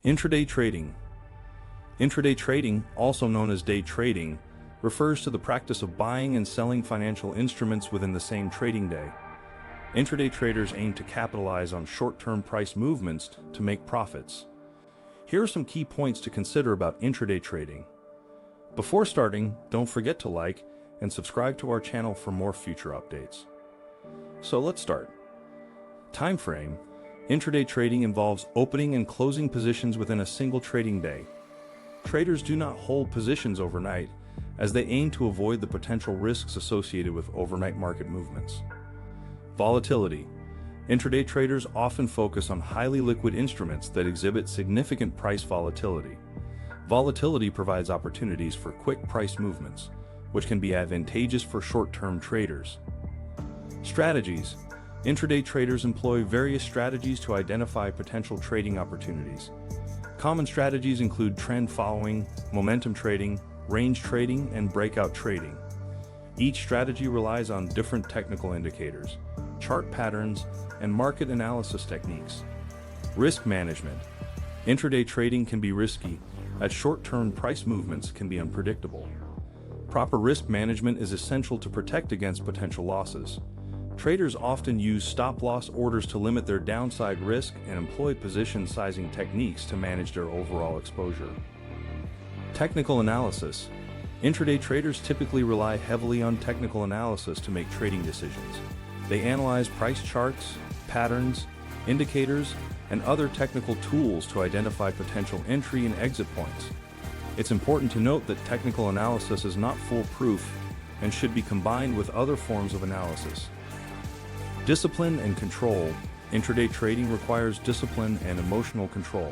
Intraday trading. Intraday trading, also known as day trading, refers to the practice of buying and selling financial instruments within the same trading day. Intraday traders aim to capitalize on short-term price movements to make profits. Here are some key points to consider about intraday trading. Before starting, don't forget to like and subscribe to our channel for more future updates. So let's start. Time frame. Intraday trading involves opening and closing positions within a single trading day. Traders do not hold positions overnight, as they aim to avoid the potential risks associated with overnight market movements. Volatility. Intraday traders often focus on highly liquid instruments that exhibit significant price volatility. Volatility provides opportunities for quick price movements, which can be advantageous for short-term traders. Strategies. Intraday traders employ various strategies to identify potential trading opportunities. Common strategies include trend following, momentum trading, range trading, and breakout trading. Each strategy relies on different technical indicators, chart patterns, and market analysis techniques. Risk management. Intraday trading can be risky, as short-term price movements can be unpredictable. Proper risk management is essential to protect against potential losses. Traders often use stop-loss orders to limit their downside risk and employ position sizing techniques to manage their overall exposure. Technical analysis. Intraday traders typically rely heavily on technical analysis to make trading decisions. They analyze price charts, patterns, indicators, and other technical tools to identify potential entry and exit points. It's important to note that technical analysis is not foolproof and should be combined with other forms of analysis. Discipline and control. Intraday trading requires discipline and emotional control.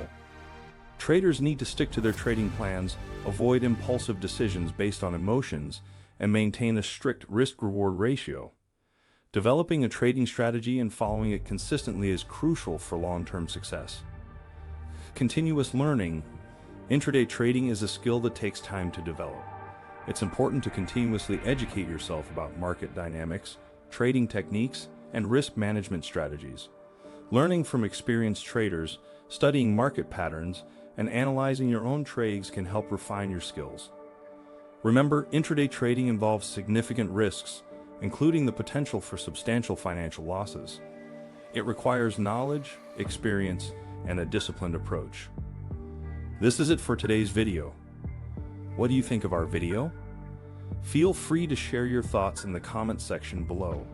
Traders need to stick to their trading plans, avoid impulsive decisions based on emotions, and maintain a strict risk-reward ratio. Developing a trading strategy and following it consistently is crucial for long-term success. Continuous learning. Intraday trading is a skill that takes time to develop. It's important to continuously educate yourself about market dynamics, trading techniques, and risk management strategies. Learning from experienced traders, studying market patterns, and analyzing your own trades can help refine your skills. Remember, intraday trading involves significant risks, including the potential for substantial financial losses. It requires knowledge, experience, and a disciplined approach. This is it for today's video. What do you think of our video? Feel free to share your thoughts in the comments section below.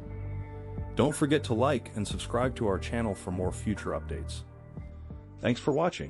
Don't forget to like and subscribe to our channel for more future updates. Thanks for watching.